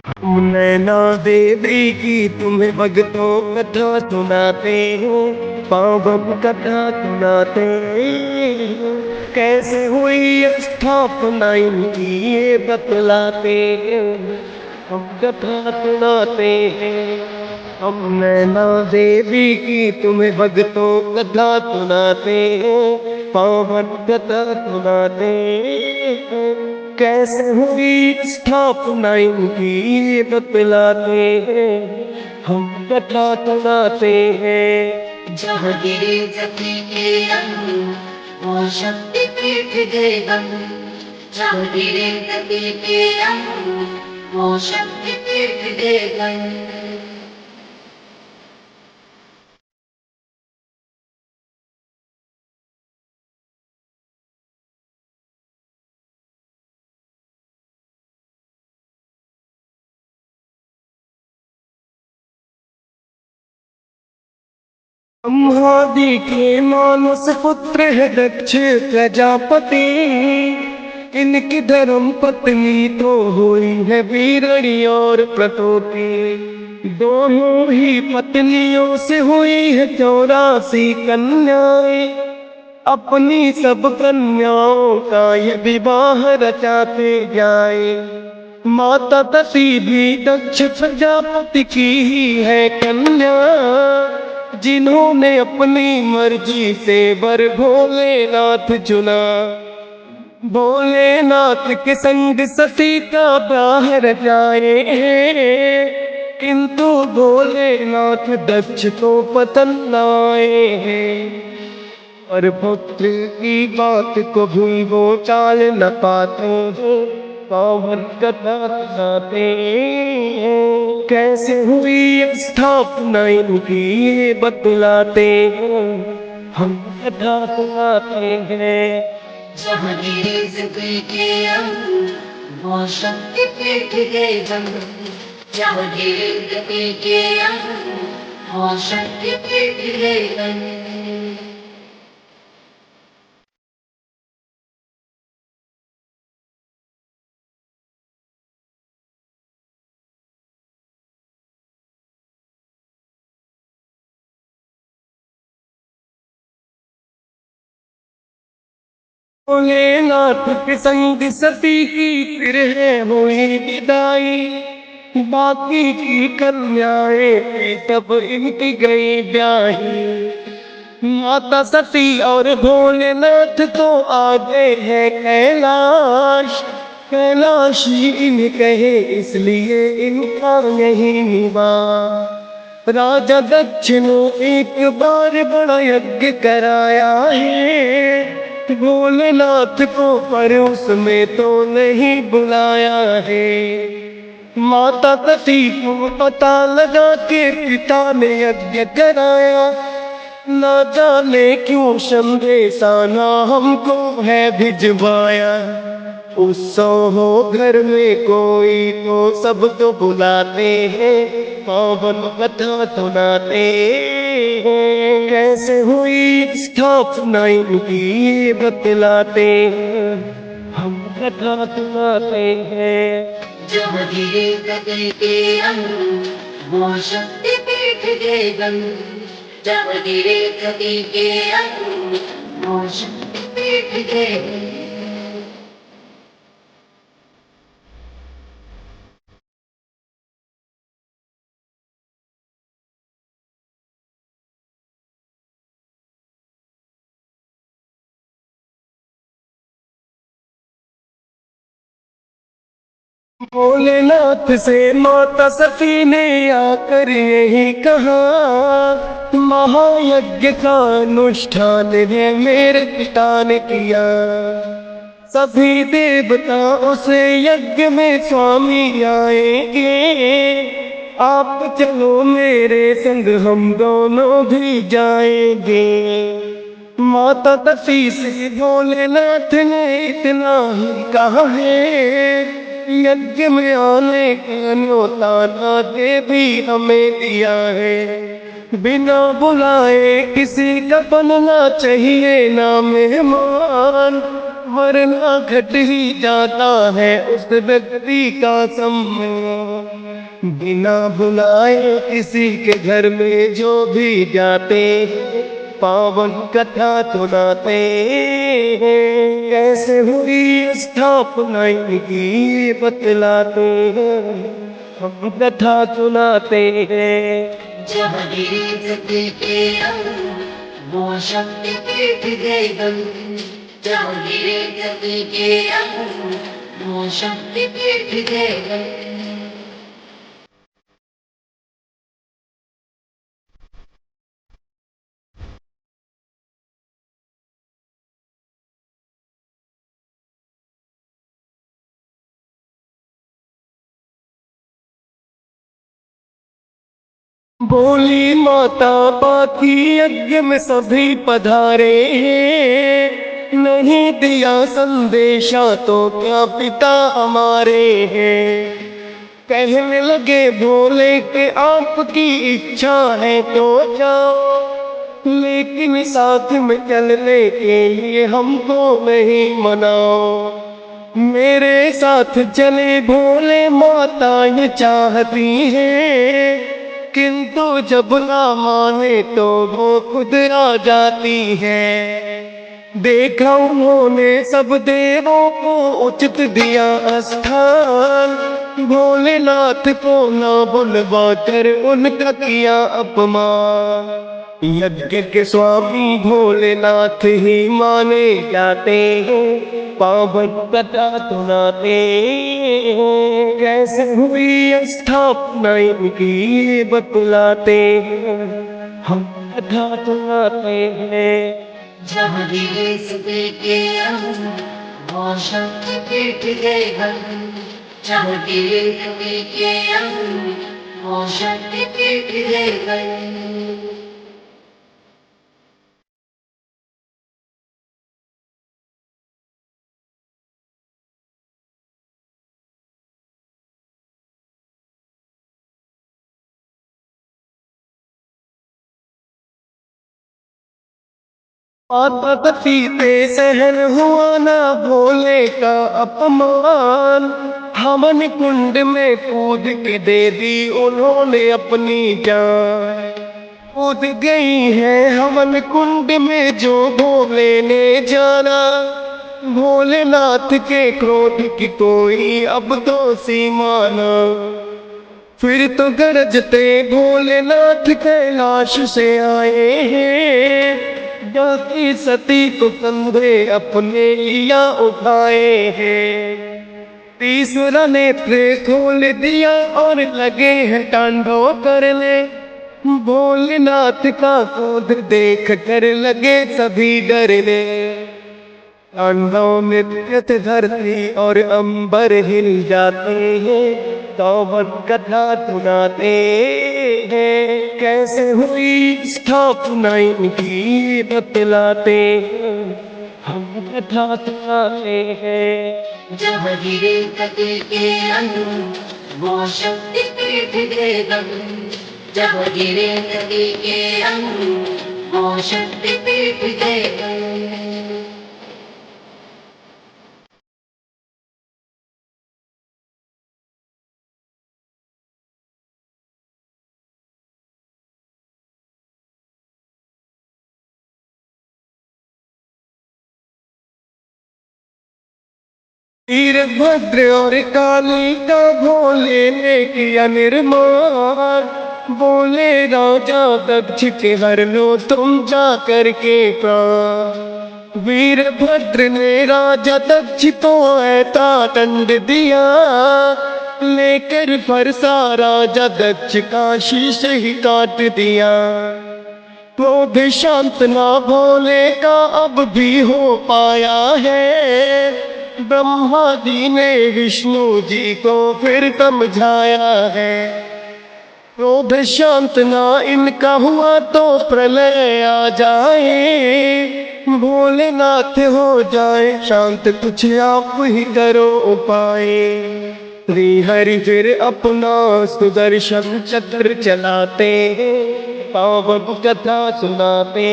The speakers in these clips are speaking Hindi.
नैना देवी की तुम्हें भगतों कथा सुनाते हैं, पावन कथा सुनाते हैं। कैसे हुई स्थापना इनकी ये बतलाते हैं, हम कथा सुनाते हैं। हम नैना देवी की तुम्हें भगतों कथा सुनाते हैं, पावन कथा सुनाते हैं। कैसे हुई स्थापना इनकी ये बतलाते हैं, हम कथा सुनाते हैं। जहाँ गिरे जति के अंग, वो शक्ति पीठ गए बंग। जहाँ गिरे जति के अंग, वो शक्ति पीठ गए बंग। ब्रह्मादि के मानस पुत्र है दक्ष प्रजापति। इनकी धर्म पत्नी तो हुई है वीरणी और प्रसूति। दोनों ही पत्नियों से हुई है 84 कन्याएं। अपनी सब कन्याओं का ये विवाह रचाते जाए। माता दसी भी दक्ष प्रजापति की ही है कन्या, जिन्होंने अपनी मर्जी से वर भोलेनाथ चुना। भोलेनाथ के संग सती का ब्याह रचाए, किंतु भोलेनाथ दक्ष को पसंद आए। और पुत्र की बात को भी वो टाल न पाते हैं, पावन कथा सुनाते हैं। कैसे हुई स्थापना इनकी ये बतलाते हैं, हम कथा सुनाते हैं। जहाँ गिरे जति के अंग, वो शक्ति पीठ गए बंग। जहाँ गिरे जति के अंग, वो शक्ति पीठ गए बंग। भोलेनाथ के संग सती की फिर है हुई विदाई। बाकी की कन्याएं सब इनकी गई ब्याही। माता सती और भोलेनाथ तो आगे है कैलाश। कैलाश ही इन कहे इसलिए इनका यही निवास। राजा दक्ष ने एक बार बड़ा यज्ञ कराया है, भोलेनाथ को पर उसमें तो नहीं बुलाया है। माता सती को पता लगा के पिता ने यज्ञ कराया। ना जाने क्यों संदेशा ना हमको है भिजवाया। उत्सव हो घर में कोई तो सबको बुलाते हैं, पावन कथा सुनाते हैं। कैसे हुई स्थापना इनकी ये बतलाते हैं, हम कथा सुनाते हैं। जहाँ गिरे जति के अंग, वो शक्ति पीठ गए बंग। जहाँ गिरे जति के अंग, वो शक्ति पीठ गए बंग। भोलेनाथ से माता सती ने आकर यही कहा, महायज्ञ का अनुष्ठान है मेरे पिता ने किया। सभी देवता उसे यज्ञ में स्वामी आएंगे। आप चलो मेरे संग हम दोनों भी जाएंगे। माता दसी से भोलेनाथ ने इतना ही कहा है, यज्ञ में आने का न्योता ना देवी हमें दिया है। बिना बुलाए किसी का बनना चाहिए ना मेहमान। वरना घट ही जाता है उस व्यक्ति का सम्मान। बिना बुलाए किसी के घर में जो भी जाते पावन कथा सुनाते हैं। कैसे हुई स्थापना इनकी बतलाते हैं, हम कथा सुनाते हैं। जब गिरी के वो शक्ति पीठ गई बन। जब गिरी के वो शक्ति पीठ गई बन। बोली माता बाकी यज्ञ में सभी पधारे हैं। नहीं दिया संदेशा तो क्या पिता हमारे हैं। कहने लगे भोले के आपकी इच्छा है तो जाओ, लेकिन साथ में चलने के लिए हमको नहीं मनाओ। मेरे साथ चले भोले माता ये चाहती है, किंतु जब ना माने तो वो खुद आ जाती है। देखा उन्होंने सब देवों को उचित दिया स्थान, भोलेनाथ को ना बुलवा कर उनका किया अपमान। यज्ञ के स्वामी भोलेनाथ ही माने जाते हैं, पावन कथा सुनाते हैं। कैसे हुई स्थापना इनकी बतलाते हैं, हम कथा सुनाते हैं। जब गिरी के वो शक्ति पीठ गई बन। जब गिरी के वो शक्ति पीठ गई बन। माता सीते सहन हुआ ना भोले का अपमान। हवन कुंड में कूद के दे दी उन्होंने अपनी जान। कूद गई है हवन कुंड में जो भोले ने जाना। भोलेनाथ के क्रोध की कोई अब तो सीमा न। फिर तो गरजते भोलेनाथ कैलाश से आए हैं। जाती सती को कंधे अपने लिया उठाए हैं। तीसरा नेत्र खोल दिया और लगे हैं तांडव करने। भोलेनाथ का क्रोध देख कर लगे सभी डरने। तांडव नृत्य धरती और अंबर हिल जाते हैं, तौबत कथा सुनाते हैं। कैसे हुई स्थापना इनकी बतलाते हैं, हम कथा सुनाते हैं। जब गिरी के वो शक्ति पीठ गई बन। जब गिरी के वो शक्ति पीठ गई बन। वीरभद्र और काली का भोले ने किया निर्माण। बोले राजा दक्ष के हर लो तुम जा करके प्राण। वीरभद्र ने राजा दक्ष को ऐसा दंड दिया, लेकर फरसा राजा दक्ष का शीश ही काट दिया। क्रोध शांत ना भोले का अब भी हो पाया है। ब्रह्मा जी ने विष्णु जी को फिर समझाया है। क्रोध शांत ना इनका हुआ तो प्रलय आ जाए। भोलेनाथ हो जाए शांत कुछ आप ही करो उपाय। श्री हरि फिर अपना सुदर्शन चक्र चलाते हैं, पावन कथा सुनाते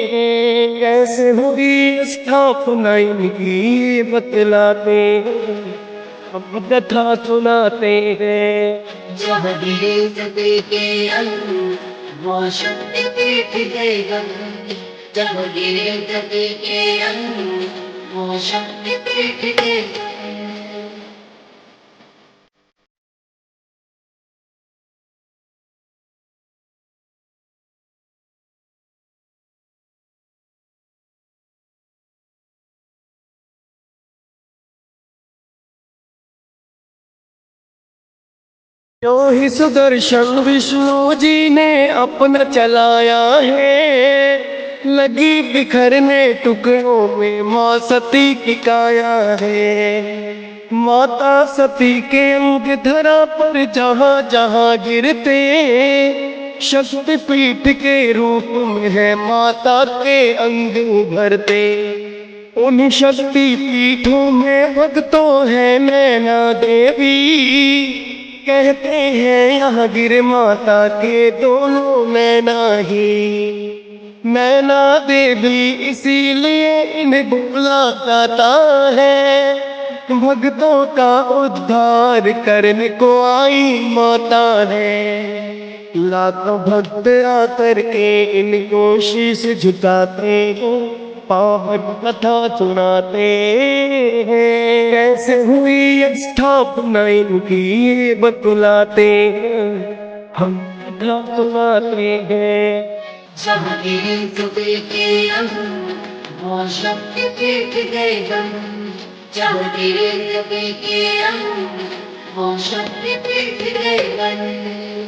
हैं। कैसे हुई स्थापना इनकी बतलाते हैं, हम कथा सुनाते हैं। जब गिरे सती के अंग वो शक्ति पीठ गए गंग। जब गिरे सती के अंग वो शक्ति पीठ गए गंग। जो ही सुदर्शन विष्णु जी ने अपना चलाया है, लगी बिखरने टुकड़ों में माँ सती की काया है। माता सती के अंग धरा पर जहाँ जहाँ गिरते, शक्तिपीठ के रूप में है माता के अंग उभरते। उन शक्ति पीठों में भक्तों है नैना देवी, कहते हैं यहाँ गिर माता के दोनों नैना ही। नैना देवी इसीलिए इन्हें बोला जाता है, भक्तों का उद्धार करने को आई माता है। लाखों भक्त आकर के इनको शीश झुकाते हैं, पावन कथा सुनाते हैं। कैसे हुई स्थापना इनकी बतलाते हैं, हम कथा सुनाते हैं। जब गिरे सती के अंग वो शक्ति पीठ गए गंग। जब गिरे सती के अंग वो शक्ति पीठ गए गंग।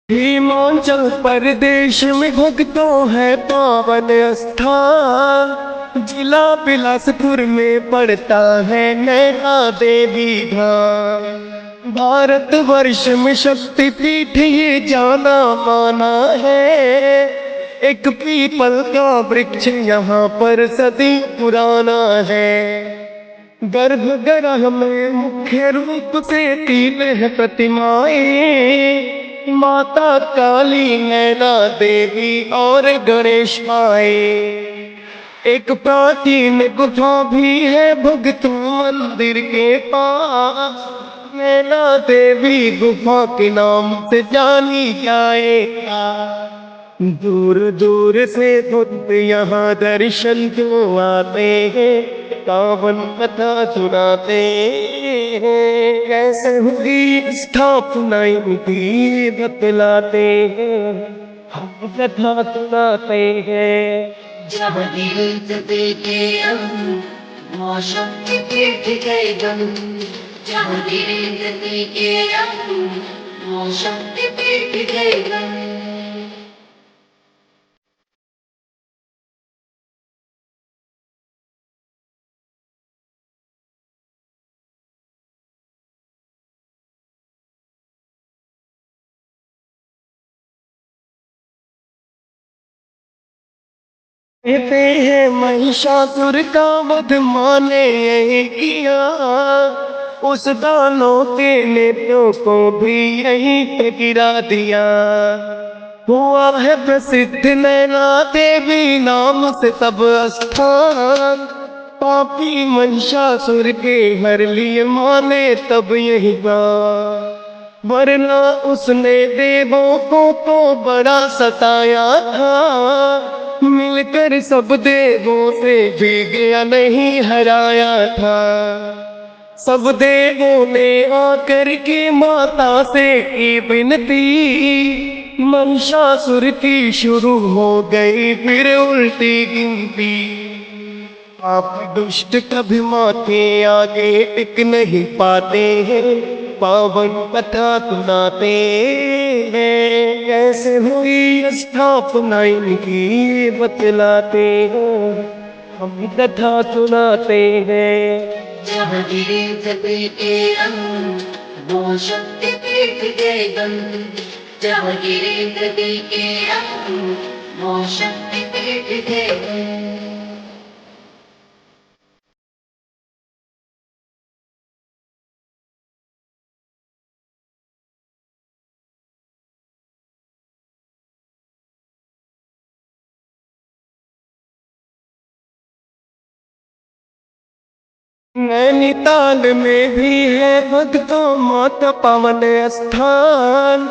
हिमाचल प्रदेश में भक्तों है पावन स्थान, जिला बिलासपुर में पड़ता है नैना देवी धाम। भारत वर्ष में शक्तिपीठ ये जाना माना है, एक पीपल का वृक्ष यहाँ पर सदी पुराना है। गर्भगृह में मुख्य रूप से तीन है प्रतिमाएं, माता काली, नैना देवी और गणेश माए। एक प्राचीन गुफा भी है भगतों मंदिर के पास, नैना देवी गुफा के नाम से जानी जाएगा। दूर दूर से भक्त यहाँ दर्शन को आते हैं, पावन कथा सुनाते हैं। कैसे हुई स्थापना इनकी बतलाते हैं, हम कथा सुनाते हैं। जब गिरे सती के अंग वो शक्ति पीठ गए गंग। जब गिरे सती के अंग वो शक्ति पीठ गए गंग। कहते हैं महिषासुर का वध माने यही किया, उस दानों के नेत्रों को भी यहीं पे गिरा दिया। हुआ है प्रसिद्ध नैना देवी नाम से सब स्थान, पापी महिषासुर के हर लिए माने तब यही बात। वरना उसने देवों को तो बड़ा सताया था, मिलकर सब देवों से भी गया नहीं हराया था। सब देवों ने आकर के माता से की विनती, महिषासुर की शुरू हो गई फिर उल्टी गिनती। आप दुष्ट कभी माँ के आगे टिक नहीं पाते हैं, पावन कथा सुनाते हैं। कैसे हुई स्थापना इनकी बतलाते हैं, हम कथा सुनाते हैं। जब गिरे सती के अंग वो शक्ति पीठ गए बंद जब गिरे नदी के अंग वो शक्ति पीठ गए बंद। नैनीताल में भी है भक्तों माता पावन स्थान।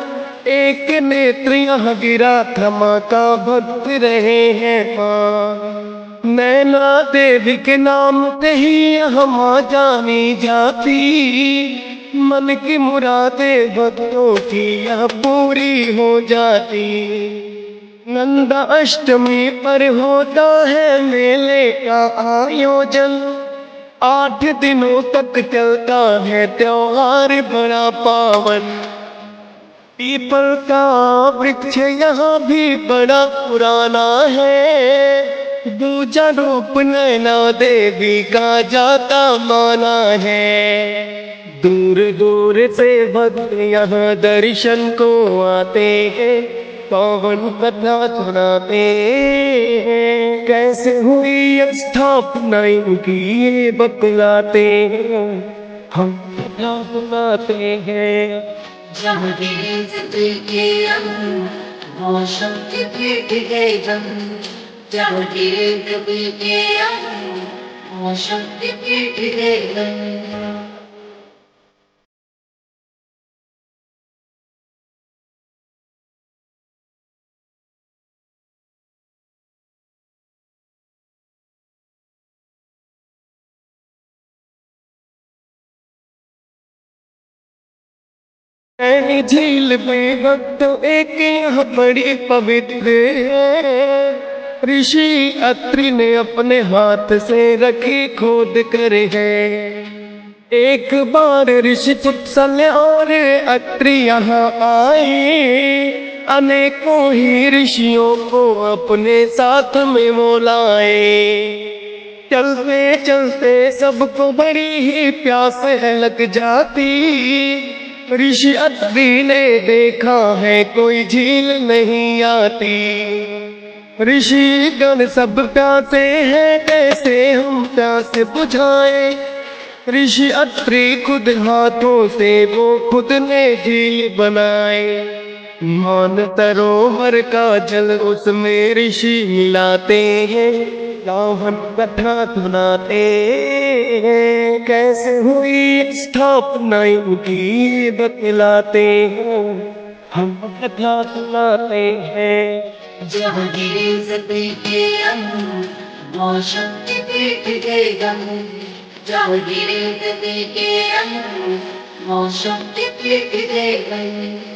एक नेत्र यहाँ गिरा था माँ का भक्त रहे हैं माँ। नैना देवी के नाम से ही यहाँ माँ जानी जाती। मन की मुरादें भक्तों की यहाँ पूरी हो जाती। नंदा अष्टमी पर होता है मेले का आयोजन। 8 दिनों तक चलता है त्योहार बड़ा पावन। पीपल का वृक्ष यहाँ भी बड़ा पुराना है। दूजा रूप नैना देवी का जाता माना है। दूर दूर से भक्त यहाँ दर्शन को आते हैं। पावन कथा सुनाते हैं। कैसे हुई स्थापना इनकी ये बतलाते हैं। हम कथा सुनाते हैं। जब गिरे नदी के अंग वो शक्ति पीठ गए बंद जब गिरे नदी के अंग वो शक्ति पीठ गए बंद। नैनी झील में भक्त एक यहाँ बड़ी पवित्र है। ऋषि अत्रि ने अपने हाथ से रखी खोद कर है। एक बार ऋषि कुत्सल्य और अत्रि यहाँ आए। अनेकों ही ऋषियों को अपने साथ में वो लाए। चलते चलते सबको बड़ी ही प्यास लग जाती। ऋषि अत्रि ने देखा है कोई झील नहीं आती। ऋषि गण सब प्यासे हैं कैसे हम प्यास बुझाए। ऋषि अत्रि खुद हाथों से वो खुद ने झील बनाए। मान सरोवर का जल उसमें ऋषि मिलाते हैं। रावण कथा सुनाते हैं। कैसे हुई स्थापना इनकी बतलाते हैं। हम कथा सुनाते हैं। जब गिरे नदी के अंग वो शक्ति पीठ गए बंद जब गिरे नदी के अंग वो शक्ति पीठ गए बंद।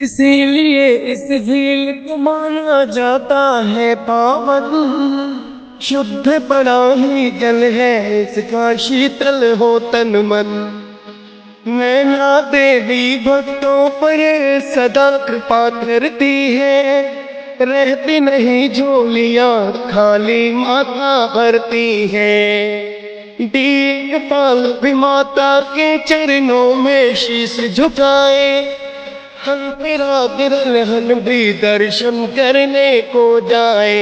इसीलिए इस झील को माना जाता है पावन। शुद्ध बड़ा ही जल है इसका शीतल हो तन मन। नैना देवी भक्तों पर सदा कृपा करती है। रहती नहीं झोलियाँ खाली माता भरती है। दीनपाल भी माता के चरणों में शीश झुकाए। हम तेरा बिरहन भी दर्शन करने को जाए।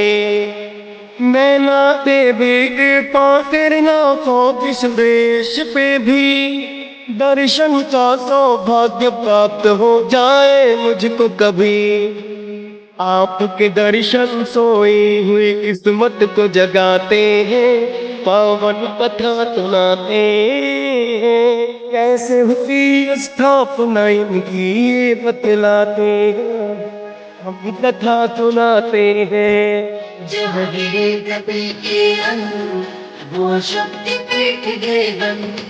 नैना देवी के पाना को किस देश पे भी दर्शन का सौभाग्य प्राप्त हो जाए मुझको कभी। आपके दर्शन सोई हुई किस्मत को जगाते हैं। पावन कथा सुनाते हैं। कैसे हुई स्थापना इनकी ये बतलाते हैं। हम कथा सुनाते हैं। जब गिरे नदी के अंग वो शक्ति पीठ गए बंद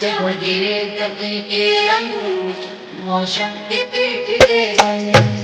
जब गिरे नदी के अंग वो शक्ति पीठ गए बंद।